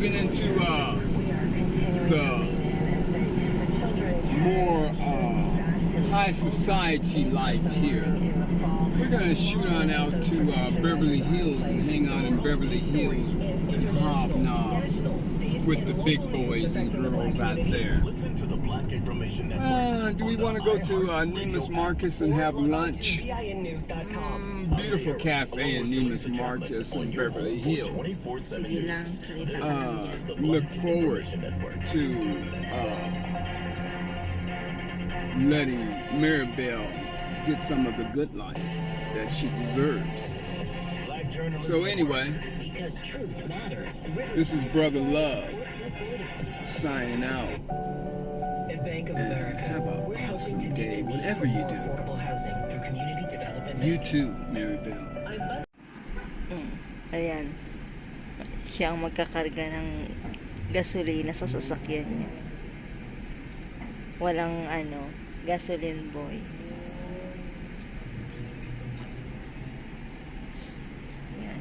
moving into the more high society life here. We're gonna shoot on out to Beverly Hills and hang out in Beverly Hills and hobnob with the big boys and girls out there. Do we want to go to Neiman Marcus and have lunch? Beautiful cafe in Neiman Marcus in Beverly Hills. Look forward to letting Maribel get some of the good life that she deserves. So anyway, this is Brother Love signing out. And have an awesome day, whatever you do. You too, Maribel. Ayan. Siya ang magkakarga ng gasolina sa sasakyan niya. Walang gasoline boy. Ayan.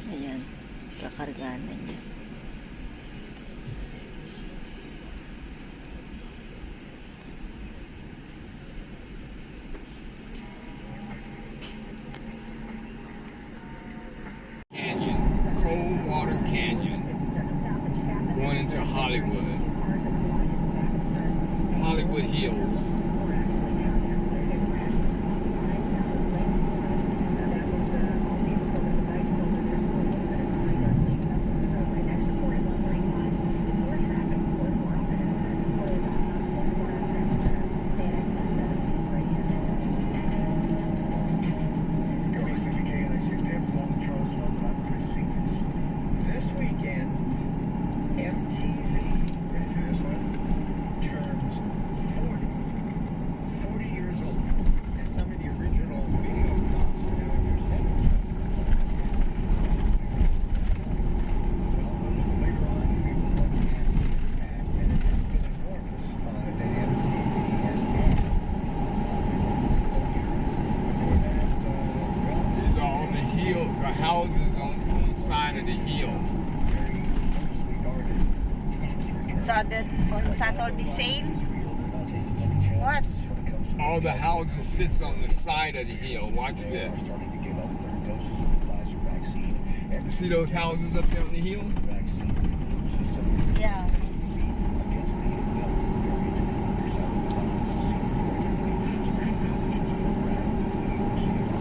Ayan, kakargaan na niya. Canyon, Coldwater Canyon, going into Hollywood Hills. Houses on the side of the hill. On Saturday sale? What? All the houses sits on the side of the hill. Watch this. You see those houses up there on the hill? Yeah.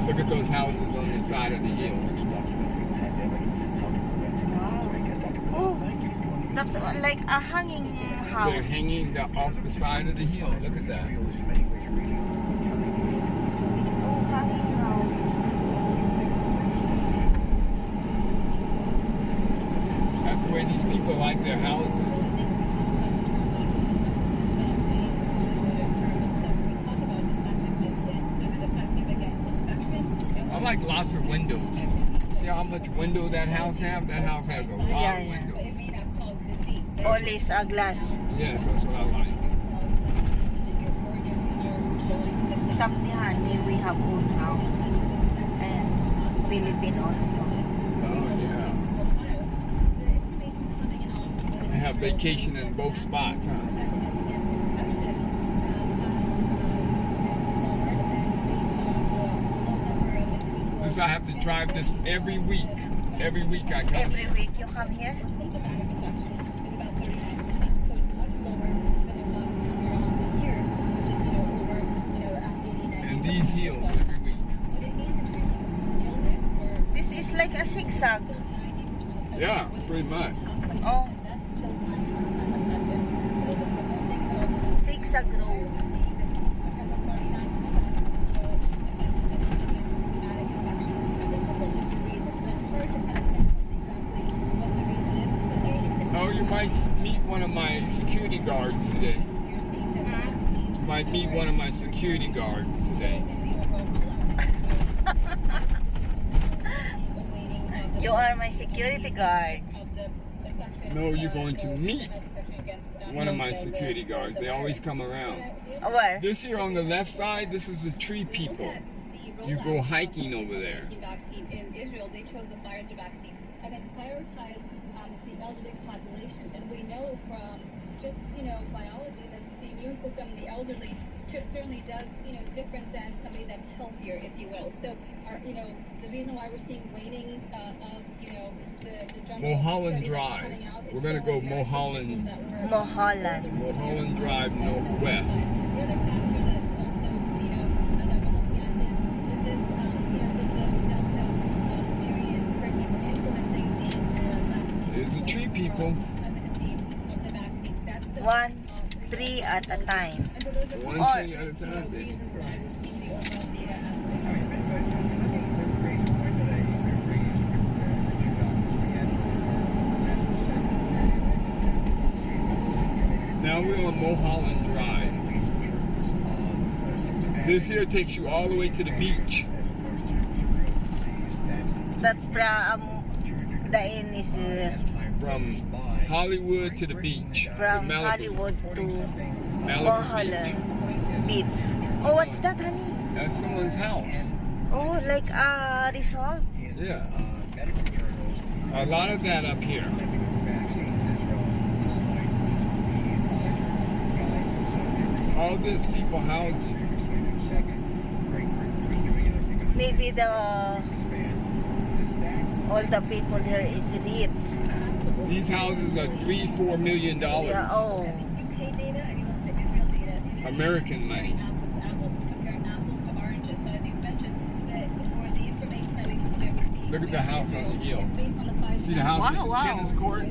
Look at those houses on the side of the hill. Wow. Oh, that's like a hanging house. They're hanging off the side of the hill. Look at that. Oh, hanging house. That's the way these people like their houses. I like lots of windows. See how much window that house has? That house has a lot of windows. Always a glass. Yes, that's what I like. Samtihan, we have own house. And Philippine also. Oh, yeah. I have vacation in both spots, huh? So I have to drive this every week. Every week I come Every here. week you come here? And these hills every week. This is like a zigzag. Yeah, pretty much. Oh. Zigzag road. Oh, you might meet one of my security guards today. You might meet one of my security guards today. You are my security guard. No, you're going to meet one of my security guards. They always come around. Where? This here on the left side, this is the tree people. You go hiking over there. In Israel, they chose the fire to vaccine and then prioritize the elderly population. And we know from just, biology that the immune system in the elderly certainly does, different than somebody that's healthier, if you will. So, the reason why we're seeing waning of, the jungle Mulholland Drive. We're going to go Mulholland. Mulholland Drive northwest. The other factor that's also, that we're looking at is this, the Delta variant influencing the There's the tree people. of the vaccine. That's the 1 tree at a time. One Or- tree at a time, baby. Now we're on Mulholland Drive. This here takes you all the way to the beach. That's from the Linis, From Hollywood to the beach. from to Malibu. Hollywood to Malibu Mulholland Beach. Oh, what's that, honey? Beach. That's someone's house. Oh, like a resort? Yeah. A lot of that up here. All this people houses. Maybe all the people here is rich. These houses are $3-4 million. Yeah, oh. UK data and you look at Israel data. American money. Comparing apples to oranges. So as you mentioned, that for the information that we received, Look at the house on the hill. based on the five See the house with Wow, the tennis court?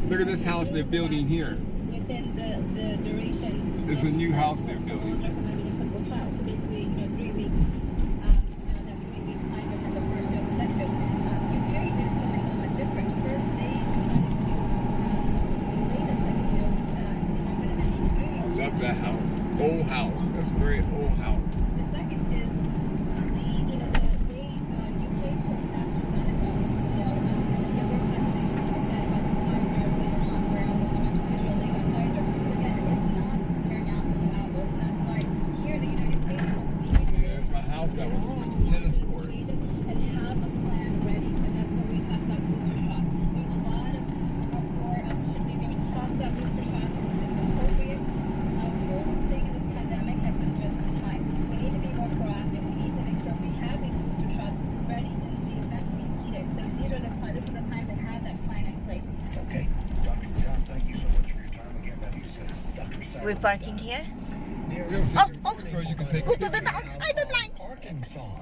Look at this house they're building here. within the duration. It's a new house they're Almost building. recommending a simple trial. So basically, 3 weeks. That 3 week time before the first dose. That's good. UK is something a little bit different. First, they decided to delay the second dose. They're not going to mention 3 weeks. I love that house. Old house. That's a very old house. The second is the way UK took that on its own, and the younger population that got Pfizer later on, whereas when they went to Israel, they got Pfizer. Again, it's not comparing apples to apples. That's why here the United States will continue to There's my house that was with the tennis court. and have a plan ready, and that's where we talk about booster shots. There's a lot of more should be given talk about booster shots. It's appropriate. The whole thing in this pandemic has been just the time. We need to be more proactive. We need to make sure we have these booster shots ready in the event we need it. So this is the time to have that plan in place. Okay. Dr. John, thank you so much for your time again. That is Dr. Asawa. We're parking here? Yeah, so, so you can take a Go to the picture. down. I don't like. Parking song.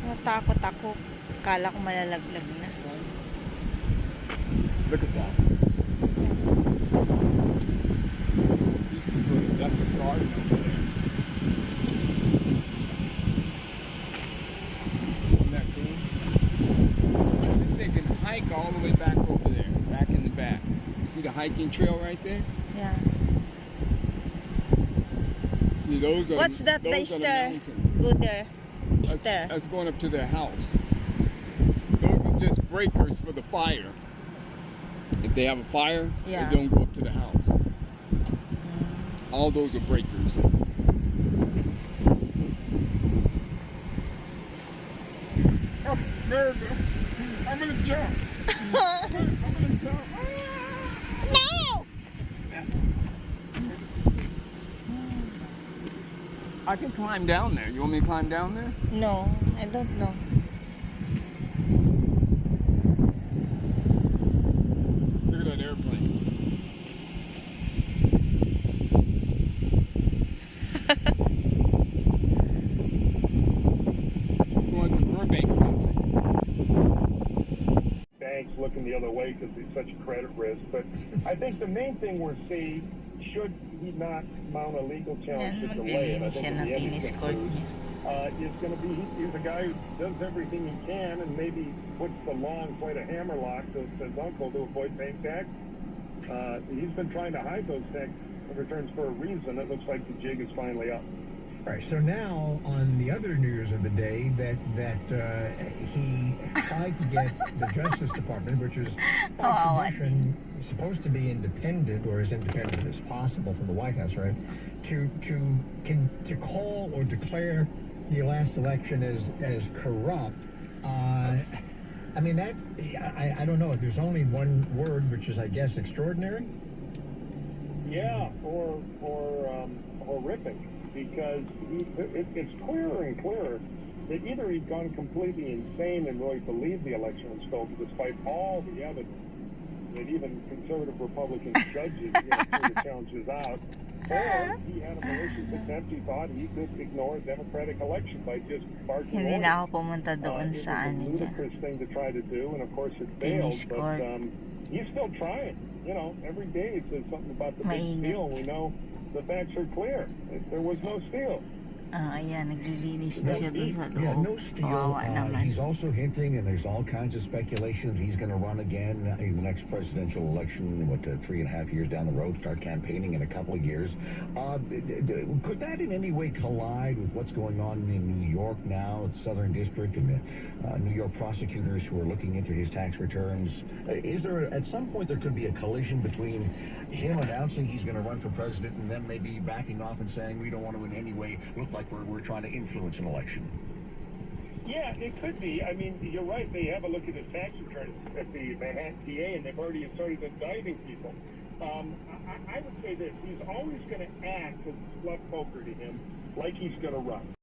Natakot ako. Kala ko malalaglag na. Look at that. These people, that's a garden over there. Isn't that cool? I think they can hike all the way back over there, back in the back. You see the hiking trail right there? Yeah. See, those are What's that? The those are stair. mountains. Go there. That's, Stair. that's going up to their house. Those are just breakers for the fire. If they have a fire, Yeah. they don't go up to the house. All those are breakers. Oh, nervous. I'm gonna jump. I'm gonna jump. No! I can climb down there. You want me to climb down there? No, I don't know. Look at that airplane. Going to Burbank. Banks looking the other way. play because he's such a credit risk. But I think the main thing we're seeing, should he not mount a legal challenge to delay it, I Maglilinis think siya in ng the end tennis he's court going to niya. lose. Is going to be, he's a guy who does everything he can and maybe puts the law in quite a hammerlock to his uncle to avoid paying tax. He's been trying to hide those tax returns for a reason. It looks like the jig is finally up. Right. So now, on the other news of the day, that he tried to get the Justice Department, which is by Kawawa tradition supposed to be independent or as independent as possible from the White House, right? To call or declare the last election as corrupt. I mean that I don't know. There's only one word, which is I guess extraordinary. Yeah, or horrific. Because it's clearer and clearer that either he's gone completely insane and really believed the election was stolen, despite all the evidence that even conservative Republican judges threw the challenges out, or he had a malicious attempt. He thought he could ignore a democratic election by just barking Hindi orders. na ako pumunta doon It sa was a ano niya. ludicrous thing to try to do, and of course it failed. Tennis But court. he's still trying. You know, every day it says something about the big Mainit. steal. We know the facts are clear. There was no steal. Ayan, naglilinis na siya doon sa Yeah, loob. no steal. Kawawa naman. He's also hinting, and there's all kinds of speculations, he's going to run again in the next presidential election, 3.5 years down the road, start campaigning in a couple of years. Could that in any way collide with what's going on in New York now, Southern District, and the New York prosecutors who are looking into his tax returns? Is there, at some point, there could be a collision between him announcing he's going to run for president and then maybe backing off and saying we don't want to in any way look like we're trying to influence an election? Yeah, it could be. I mean, you're right. They have a look at his tax returns at the Manhattan DA, and they've already started indicting people. I would say this. He's always going to act as bluff poker to him like he's going to run.